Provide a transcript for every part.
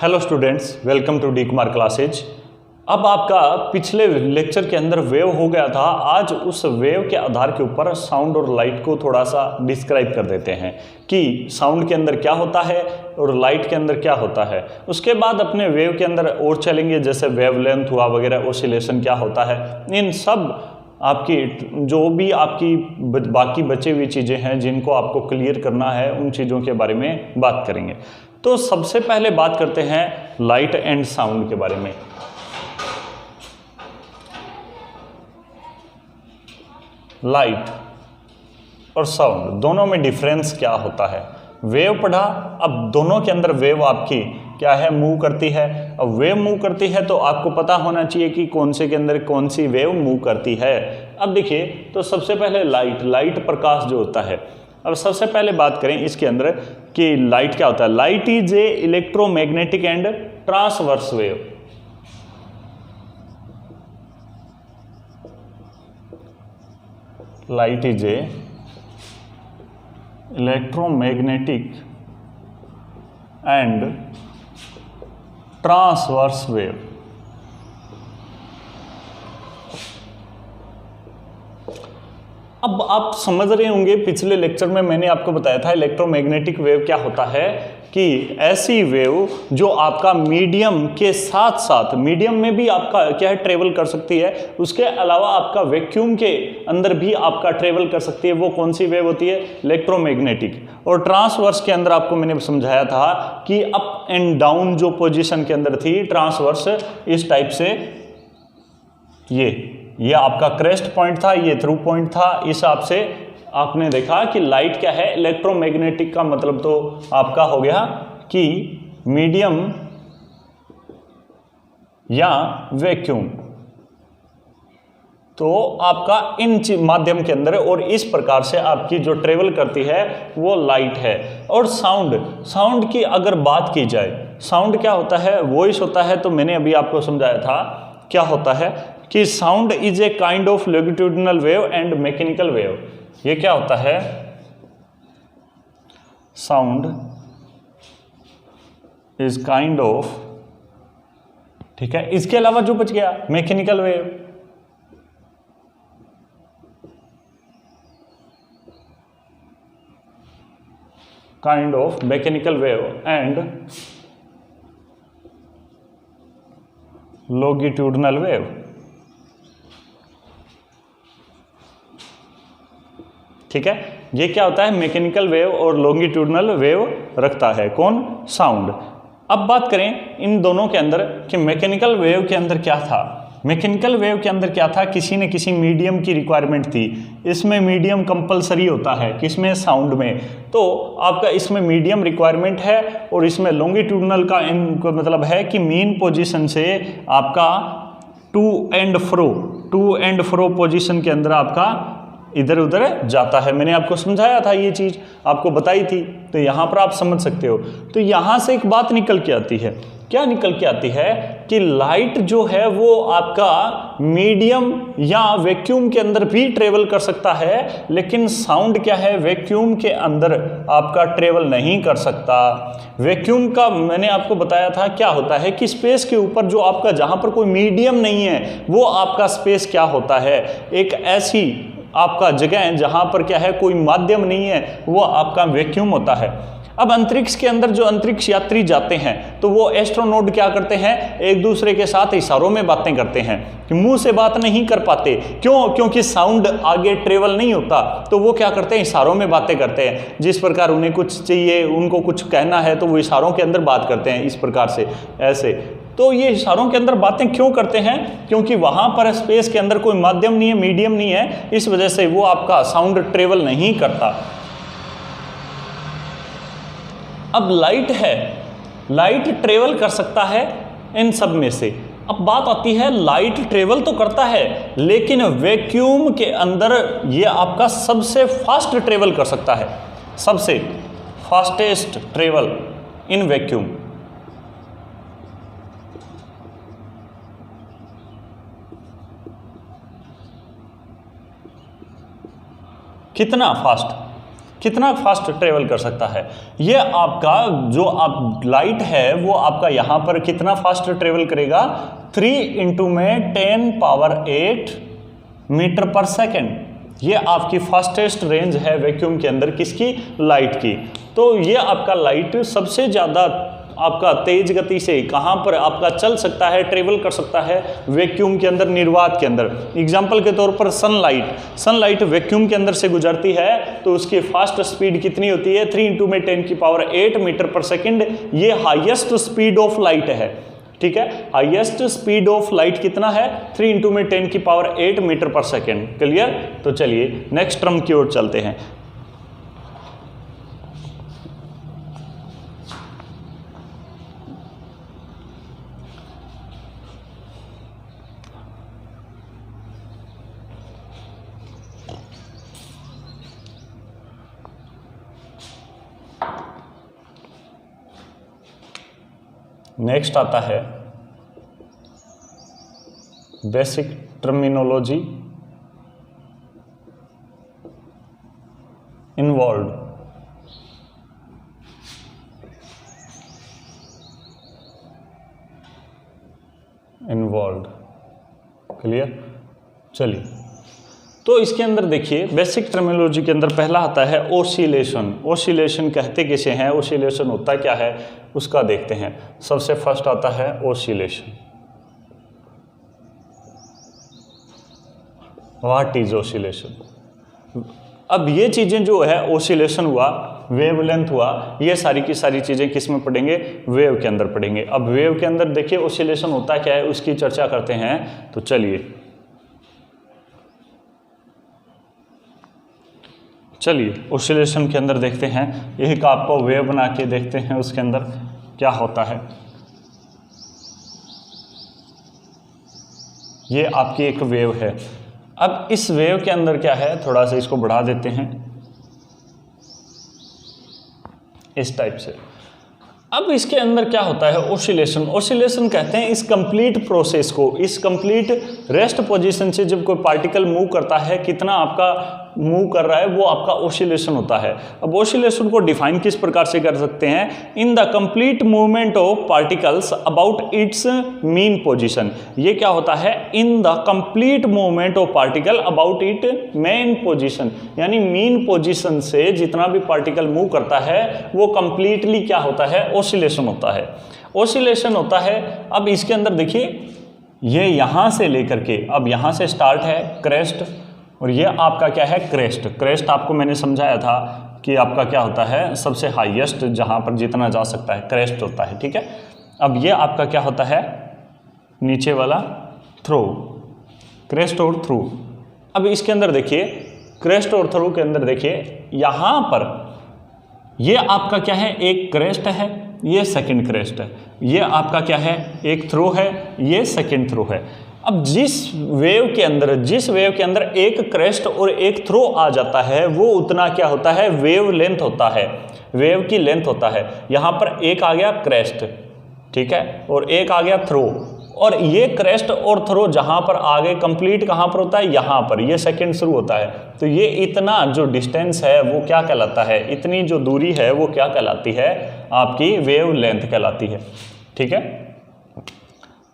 Hello students, welcome to D Kumar classes. अब आपका पिछले लेक्चर के अंदर वेव हो गया था। आज उस वेव के आधार के ऊपर साउंड और लाइट को थोड़ा सा डिस्क्राइब कर देते हैं कि साउंड के अंदर क्या होता है और लाइट के अंदर क्या होता है। उसके बाद अपने वेव के अंदर और चलेंगे, जैसे वेवलेंथ हुआ वगैरह, ओसिलेशन क्या होता है। इन सब आपकी जो भी आपकी बाकी बची हुई चीज़ें हैं जिनको आपको क्लियर करना है, उन चीज़ों के बारे में बात करेंगे। तो सबसे पहले बात करते हैं लाइट एंड साउंड के बारे में। लाइट और साउंड दोनों में डिफरेंस क्या होता है। वेव पढ़ा, अब दोनों के अंदर वेव आपकी क्या है, मूव करती है। अब वेव मूव करती है तो आपको पता होना चाहिए कि कौन से के अंदर कौन सी वेव मूव करती है। अब देखिए, तो सबसे पहले लाइट प्रकाश जो होता है। अब सबसे पहले बात करें इसके अंदर कि लाइट क्या होता है। Light is a electromagnetic and transverse wave. Light is a electromagnetic and transverse wave. अब आप समझ रहे होंगे, पिछले लेक्चर में मैंने आपको बताया था इलेक्ट्रोमैग्नेटिक वेव क्या होता है, कि ऐसी वेव जो आपका मीडियम के साथ साथ, मीडियम में भी आपका क्या है, ट्रेवल कर सकती है। उसके अलावा आपका वैक्यूम के अंदर भी आपका ट्रेवल कर सकती है। वो कौन सी वेव होती है? इलेक्ट्रोमैग्नेटिक। और ट्रांसवर्स के अंदर आपको मैंने समझाया था कि अप एंड डाउन जो पोजीशन के अंदर थी, ट्रांसवर्स इस टाइप से, ये आपका क्रेस्ट पॉइंट था, ये थ्रू पॉइंट था। इस हिसाब से आपने देखा कि लाइट क्या है, इलेक्ट्रोमैग्नेटिक का मतलब तो आपका हो गया कि मीडियम या वैक्यूम। तो आपका इन माध्यम के अंदर और इस प्रकार से आपकी जो ट्रेवल करती है वो लाइट है। और साउंड की अगर बात की जाए, साउंड क्या होता है, वॉइस होता है। तो मैंने अभी आपको समझाया था क्या होता है कि sound is a kind of longitudinal wave and mechanical wave. ये क्या होता है? साउंड इज काइंड ऑफ, ठीक है। इसके अलावा जो बच गया mechanical wave. Kind of mechanical wave and longitudinal wave. ठीक है, ये क्या होता है, मैकेनिकल वेव और लॉन्गिट्यूडिनल वेव रखता है कौन? साउंड। अब बात करें इन दोनों के अंदर कि मैकेनिकल वेव के अंदर क्या था। मैकेनिकल वेव के अंदर क्या था, किसी न किसी मीडियम की रिक्वायरमेंट थी। इसमें मीडियम कंपलसरी होता है, किसमें? साउंड में। तो आपका इसमें मीडियम रिक्वायरमेंट है और इसमें लॉन्गिट्यूडिनल का इनको मतलब है कि मीन पोजीशन से आपका टू एंड फ्रो पोजीशन के अंदर आपका इधर उधर जाता है। मैंने आपको समझाया था, ये चीज़ आपको बताई थी, तो यहाँ पर आप समझ सकते हो। तो यहाँ से एक बात निकल के आती है, क्या निकल के आती है कि लाइट जो है वो आपका मीडियम या वैक्यूम के अंदर भी ट्रेवल कर सकता है, लेकिन साउंड क्या है, वैक्यूम के अंदर आपका ट्रेवल नहीं कर सकता। वैक्यूम का मैंने आपको बताया था क्या होता है कि स्पेस के ऊपर जो आपका, जहाँ पर कोई मीडियम नहीं है, वो आपका स्पेस क्या होता है, एक ऐसी आपका जगह है जहां पर क्या है, कोई माध्यम नहीं है, वो आपका वैक्यूम होता है। अब अंतरिक्ष के अंदर जो अंतरिक्ष यात्री जाते हैं तो वो एस्ट्रोनॉट क्या करते हैं, एक दूसरे के साथ इशारों में बातें करते हैं, कि मुंह से बात नहीं कर पाते। क्यों? क्योंकि साउंड आगे ट्रेवल नहीं होता। तो वो क्या करते हैं, इशारों में बातें करते हैं। जिस प्रकार उन्हें कुछ चाहिए, उनको कुछ कहना है, तो वो इशारों के अंदर बात करते हैं, इस प्रकार से, ऐसे। तो ये इशारों के अंदर बातें क्यों करते हैं? क्योंकि वहां पर स्पेस के अंदर कोई माध्यम नहीं है, मीडियम नहीं है, इस वजह से वो आपका साउंड ट्रेवल नहीं करता। अब लाइट है, लाइट ट्रेवल कर सकता है इन सब में से। अब बात आती है, लाइट ट्रेवल तो करता है, लेकिन वैक्यूम के अंदर ये आपका सबसे फास्ट ट्रेवल कर सकता है, सबसे फास्टेस्ट ट्रेवल इन वैक्यूम। कितना फास्ट? कितना फास्ट ट्रेवल कर सकता है। ये आपका जो आप लाइट है वो आपका यहाँ पर कितना फास्ट ट्रेवल करेगा, 3 × में 10⁸ मीटर पर सेकेंड। ये आपकी फास्टेस्ट रेंज है वैक्यूम के अंदर किसकी, लाइट की। तो ये आपका लाइट सबसे ज़्यादा आपका तेज गति से कहाँ पर आपका चल सकता है, ट्रेवल कर सकता है, वैक्यूम के अंदर, निर्वात के अंदर। एग्जाम्पल के तौर पर सनलाइट वैक्यूम के अंदर से गुजरती है तो उसकी फास्ट स्पीड कितनी होती है, 3 × में 10⁸ मीटर पर सेकेंड। ये हाईएस्ट स्पीड ऑफ लाइट है, ठीक है। हाईएस्ट स्पीड ऑफ लाइट कितना है, 3 × में 10⁸ मीटर पर सेकेंड। क्लियर। तो चलिए नेक्स्ट टर्म की ओर चलते हैं। नेक्स्ट आता है बेसिक टर्मिनोलॉजी इन्वॉल्व। क्लियर। चलिए तो इसके अंदर देखिए बेसिक टर्मिनोलॉजी के अंदर पहला आता है ओसिलेशन। ओसिलेशन कहते किसे हैं, ओसिलेशन होता क्या है उसका देखते हैं। सबसे फर्स्ट आता है ओसिलेशन। What is oscillation. अब ये चीज़ें जो है ओसिलेशन हुआ, वेवलेंथ हुआ, ये सारी की सारी चीज़ें किस में पढ़ेंगे, वेव के अंदर पढ़ेंगे। अब वेव के अंदर देखिए ओसिलेशन होता क्या है उसकी चर्चा करते हैं। तो चलिए ओसिलेशन के अंदर देखते हैं। एक आपको वेव बना के देखते हैं उसके अंदर क्या होता है। ये आपकी एक वेव है। अब इस वेव के अंदर क्या है, थोड़ा सा इसको बढ़ा देते हैं इस टाइप से। अब इसके अंदर क्या होता है ओसिलेशन। ओसिलेशन कहते हैं इस कंप्लीट प्रोसेस को, इस कंप्लीट रेस्ट पोजीशन से जब कोई पार्टिकल मूव करता है, कितना आपका मूव कर रहा है, वो आपका ओसिलेशन होता है। अब ओसिलेशन को डिफाइन किस प्रकार से कर सकते हैं, in the complete movement of particles about it's mean position. ये क्या होता है, in the complete movement of particle about it main position, यानी मीन पोजीशन से जितना भी पार्टिकल मूव करता है वो कंप्लीटली क्या होता है, ओसिलेशन होता है। ओसिलेशन होता है। अब इसके अंदर देखिए ये यहाँ से लेकर के, अब यहाँ से स्टार्ट है क्रेस्ट, और ये आपका क्या है क्रेस्ट। क्रेस्ट आपको मैंने समझाया था कि आपका क्या होता है, सबसे हाईएस्ट जहाँ पर जितना जा सकता है क्रेस्ट होता है, ठीक है। अब ये आपका क्या होता है, नीचे वाला थ्रो, क्रेस्ट और थ्रू। अब इसके अंदर देखिए क्रेस्ट और थ्रू के अंदर देखिए यहाँ पर ये आपका क्या है, एक क्रेस्ट है, ये सेकंड क्रेस्ट है, ये आपका क्या है, एक थ्रो है, ये सेकंड थ्रो है। अब जिस वेव के अंदर एक क्रेस्ट और एक थ्रो आ जाता है वो उतना क्या होता है, वेव लेंथ होता है, वेव की लेंथ होता है। यहाँ पर एक आ गया क्रेस्ट, ठीक है, और एक आ गया थ्रो, और ये क्रेस्ट और थ्रो जहाँ पर आगे कंप्लीट कहाँ पर होता है, यहाँ पर, ये सेकंड शुरू होता है। तो ये इतना जो डिस्टेंस है वो क्या कहलाता है, इतनी जो दूरी है वो क्या कहलाती है, आपकी वेव लेंथ कहलाती है, ठीक है।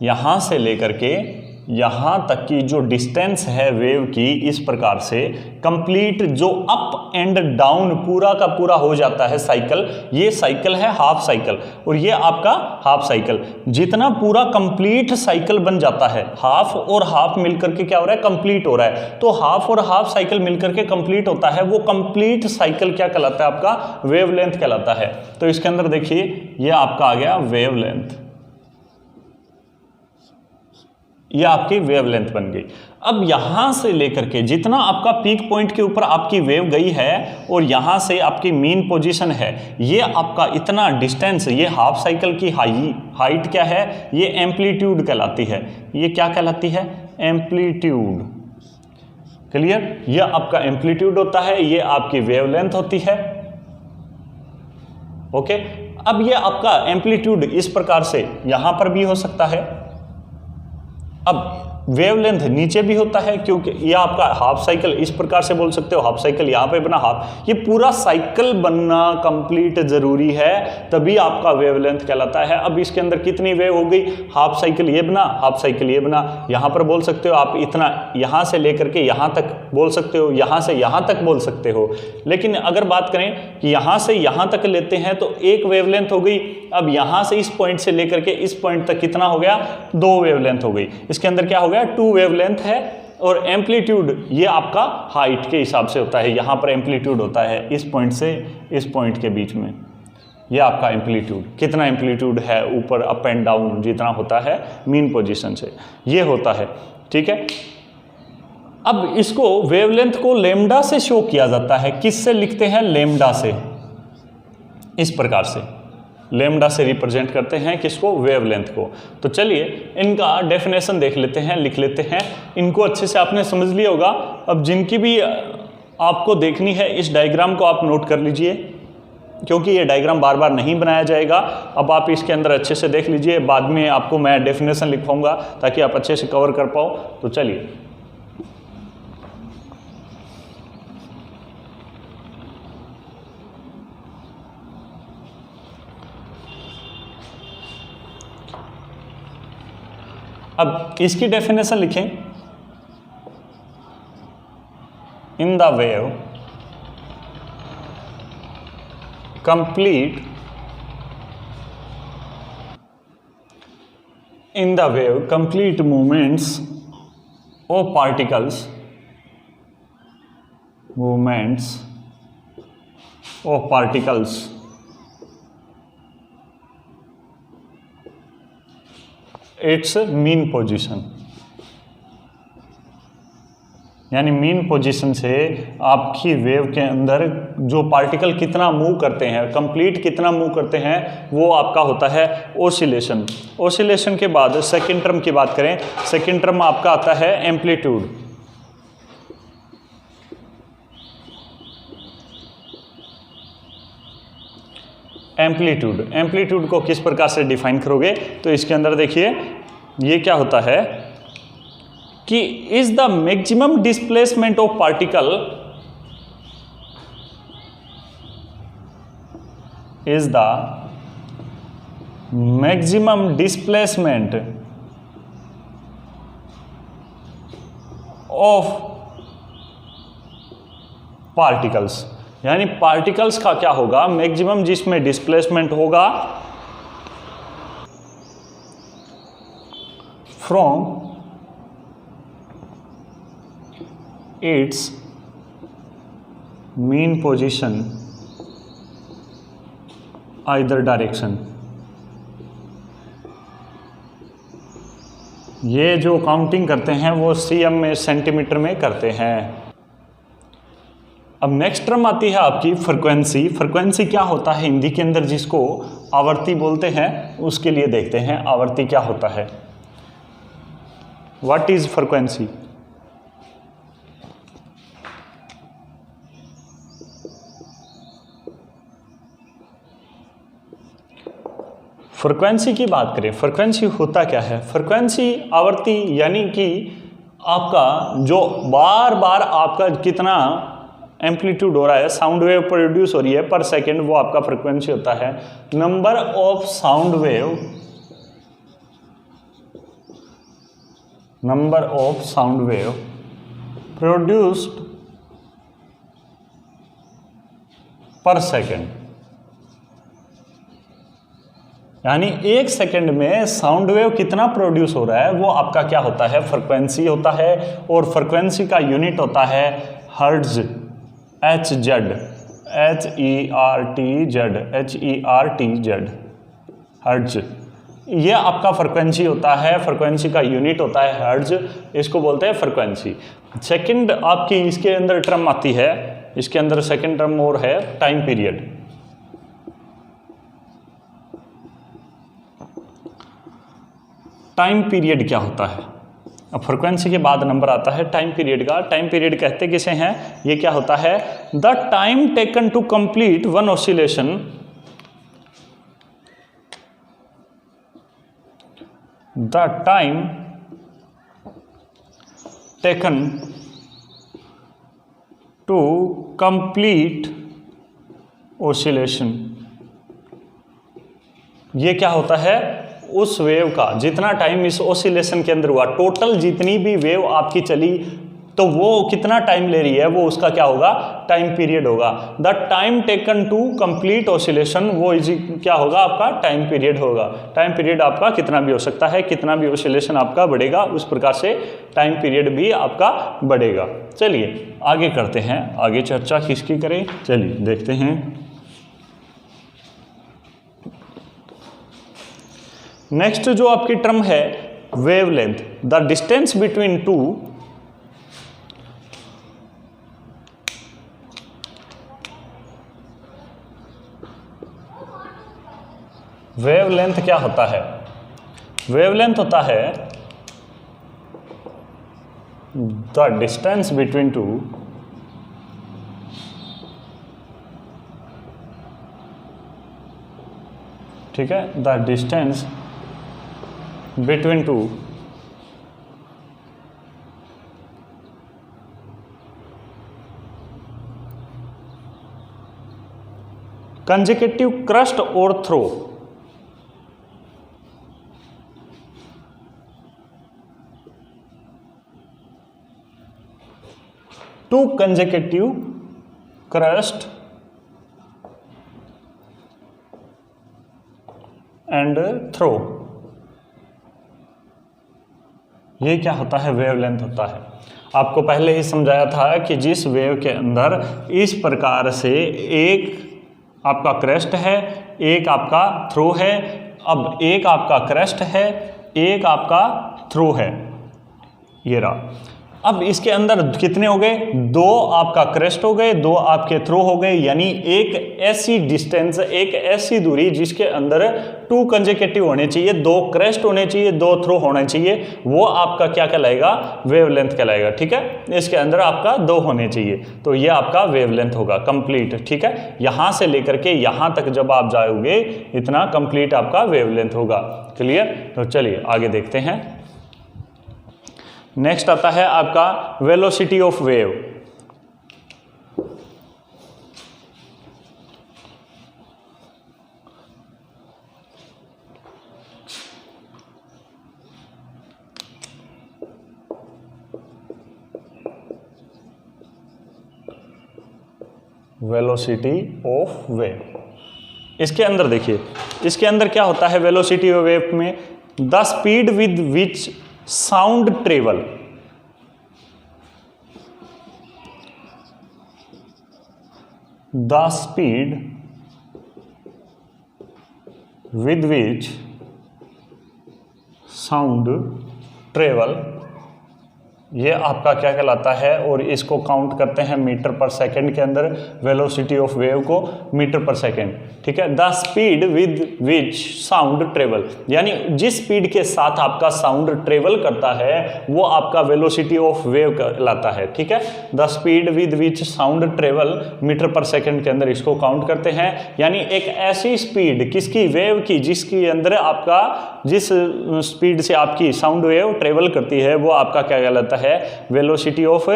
यहाँ से लेकर के यहाँ तक की जो डिस्टेंस है वेव की, इस प्रकार से कंप्लीट जो अप एंड डाउन पूरा का पूरा हो जाता है साइकिल, ये साइकिल है हाफ साइकिल, और ये आपका हाफ साइकिल। जितना पूरा कंप्लीट साइकिल बन जाता है, हाफ और हाफ मिलकर के क्या हो रहा है, कंप्लीट हो रहा है। तो हाफ और हाफ साइकिल मिलकर के कंप्लीट होता है, वो कंप्लीट साइकिल क्या कहलाता है, आपका वेवलेंथ कहलाता है। तो इसके अंदर देखिए ये आपका आ गया वेवलेंथ, ये आपकी वेवलेंथ बन गई। अब यहां से लेकर के जितना आपका पीक पॉइंट के ऊपर आपकी वेव गई है और यहां से आपकी मीन पोजीशन है, ये आपका इतना डिस्टेंस, ये हाफ साइकिल की हाइट क्या है, ये एम्पलीट्यूड कहलाती है। ये क्या कहलाती है, एम्पलीट्यूड। क्लियर, ये आपका एम्पलीट्यूड होता है, ये आपकी वेवलेंथ होती है। ओके, अब ये आपका एम्पलीट्यूड इस प्रकार से यहां पर भी हो सकता है। अब वेवलेंथ नीचे भी होता है, क्योंकि ये आपका हाफ साइकिल इस प्रकार से बोल सकते हो, हाफ साइकिल यहाँ पे बना हाफ, ये पूरा साइकिल बनना कंप्लीट जरूरी है, तभी आपका वेवलेंथ कहलाता है। अब इसके अंदर कितनी वेव हो गई, हाफ साइकिल ये बना, हाफ साइकिल ये बना, यहाँ पर बोल सकते हो आप इतना, यहाँ से लेकर के यहाँ तक बोल सकते हो, यहाँ से यहाँ तक बोल सकते हो। लेकिन अगर बात करें कि यहाँ से यहाँ तक लेते हैं तो एक वेवलेंथ हो गई। अब यहाँ से इस पॉइंट से लेकर के इस पॉइंट तक कितना हो गया, 2 वेवलेंथ हो गई। इसके अंदर क्या हो गया, 2 वेवलेंथ है। और एम्पलीट्यूड ये आपका हाइट के हिसाब से होता है, यहाँ पर एम्पलीट्यूड होता है इस पॉइंट से इस पॉइंट के बीच में, ये आपका एम्पलीट्यूड, कितना एम्पलीट्यूड है ऊपर अप एंड डाउन जितना होता है मीन पोजीशन से, ये होता है। ठीक है, अब इसको वेवलेंथ को लैम्डा से शो किया जाता है। किससे लिखते हैं, लैम्डा से, इस प्रकार से लैम्डा से रिप्रेजेंट करते हैं किसको, वेवलेंथ को। तो चलिए इनका डेफिनेशन देख लेते हैं, लिख लेते हैं। इनको अच्छे से आपने समझ लिया होगा। अब जिनकी भी आपको देखनी है इस डायग्राम को आप नोट कर लीजिए, क्योंकि ये डायग्राम बार बार नहीं बनाया जाएगा। अब आप इसके अंदर अच्छे से देख लीजिए, बाद में आपको मैं डेफिनेशन लिखवाऊंगा ताकि आप अच्छे से कवर कर पाओ। तो चलिए अब इसकी डेफिनेशन लिखें। In the wave complete, in the wave complete movements of particles, movements of particles it's mean position, यानी मीन पोजीशन से आपकी वेव के अंदर जो पार्टिकल कितना मूव करते हैं, कंप्लीट कितना मूव करते हैं, वो आपका होता है ओसिलेशन। ओसिलेशन के बाद सेकंड टर्म की बात करें, सेकंड टर्म आपका आता है एम्पलीट्यूड। एम्पलीट्यूड, एम्पलीट्यूड को किस प्रकार से डिफाइन करोगे, तो इसके अंदर देखिए ये क्या होता है कि is the maximum displacement of particle, is the maximum displacement of particles, यानी पार्टिकल्स का क्या होगा, मैक्सिमम जिसमें डिस्प्लेसमेंट होगा from its mean position either direction. ये जो काउंटिंग करते हैं वो सीएम में, सेंटीमीटर में करते हैं। अब नेक्स्ट टर्म आती है आपकी फ्रीक्वेंसी। फ्रीक्वेंसी क्या होता है हिंदी के अंदर, जिसको आवर्ती बोलते हैं, उसके लिए देखते हैं आवर्ती क्या होता है। What is frequency? फ्रीक्वेंसी की बात करें, फ्रीक्वेंसी होता क्या है? फ्रीक्वेंसी आवर्ती, यानी कि आपका जो बार बार आपका कितना एम्पलीट्यूड हो रहा है, साउंड वेव प्रोड्यूस हो रही है पर सेकेंड, वो आपका फ्रीक्वेंसी होता है। Number of sound wave, number of sound wave produced पर सेकेंड, यानी एक सेकेंड में साउंड वेव कितना प्रोड्यूस हो रहा है वो आपका क्या होता है, फ्रीक्वेंसी होता है। और फ्रीक्वेंसी का यूनिट होता है हर्ट्ज, HZ, HERTZ, हर्ट्ज। ये आपका फ्रीक्वेंसी होता है, फ्रीक्वेंसी का यूनिट होता है हर्ट्ज, इसको बोलते हैं फ्रीक्वेंसी। सेकंड आपकी इसके अंदर टर्म आती है, इसके अंदर सेकंड टर्म और है टाइम पीरियड। टाइम पीरियड क्या होता है? अब फ्रीक्वेंसी के बाद नंबर आता है टाइम पीरियड का। टाइम पीरियड कहते किसे हैं? ये क्या होता है? The time taken to complete one oscillation, the time taken to complete oscillation. ये क्या होता है, उस वेव का जितना टाइम इस ऑसिलेशन के अंदर हुआ, टोटल जितनी भी वेव आपकी चली तो वो कितना टाइम ले रही है, वो उसका क्या होगा, टाइम पीरियड होगा। The time taken to complete oscillation, वो क्या होगा, आपका टाइम पीरियड होगा। टाइम पीरियड आपका कितना भी हो सकता है, कितना भी ऑसिलेशन आपका बढ़ेगा उस प्रकार से टाइम पीरियड भी आपका बढ़ेगा। चलिए आगे करते हैं, आगे चर्चा किसकी करें, चलिए देखते हैं। नेक्स्ट जो आपकी टर्म है wavelength, the distance between to wavelength क्या होता है, वेवलेंथ होता है द डिस्टेंस बिटवीन टू ठीक है, the distance between two consecutive crest और trough. Two consecutive crest and trough, ये क्या होता है, वेवलेंथ होता है। आपको पहले ही समझाया था कि जिस वेव के अंदर इस प्रकार से एक आपका क्रेस्ट है, एक आपका थ्रो है, अब एक आपका क्रेस्ट है, एक आपका थ्रो है, ये रहा। अब इसके अंदर कितने हो गए, दो आपका क्रेस्ट हो गए, दो आपके थ्रो हो गए, यानी एक ऐसी डिस्टेंस, एक ऐसी दूरी जिसके अंदर टू कंसेक्यूटिव होने चाहिए, दो क्रेस्ट होने चाहिए, दो थ्रो होने चाहिए, वो आपका क्या कहलाएगा, वेवलेंथ कहलाएगा। ठीक है, इसके अंदर आपका दो होने चाहिए, तो ये आपका वेवलेंथ होगा कंप्लीट। ठीक है, यहां से लेकर के यहां तक जब आप जाओगे इतना कंप्लीट आपका वेवलेंथ होगा। क्लियर, तो चलिए आगे देखते हैं। नेक्स्ट आता है आपका velocity of wave. Velocity of wave, इसके अंदर देखिए, इसके अंदर क्या होता है वेलोसिटी ऑफ वेव में, the speed with which sound travel, the speed with which sound travel, ये आपका क्या कहलाता है, और इसको काउंट करते हैं मीटर पर सेकंड के अंदर, वेलोसिटी ऑफ वेव को मीटर पर सेकंड। ठीक है, the speed with which sound travel, यानी जिस स्पीड के साथ आपका साउंड ट्रेवल करता है वो आपका वेलोसिटी ऑफ वेव कहलाता है। ठीक है, the speed with which sound travel metre per second के अंदर इसको काउंट करते हैं, यानी एक ऐसी स्पीड किसकी, वेव की, जिसके अंदर आपका जिस स्पीड से आपकी साउंड वेव ट्रेवल करती है वो आपका क्या कहलाता है, वेलोसिटी ऑफ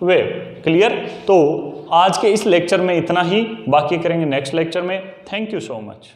वेव। क्लियर, तो आज के इस लेक्चर में इतना ही, बाकी करेंगे नेक्स्ट लेक्चर में। Thank you so much.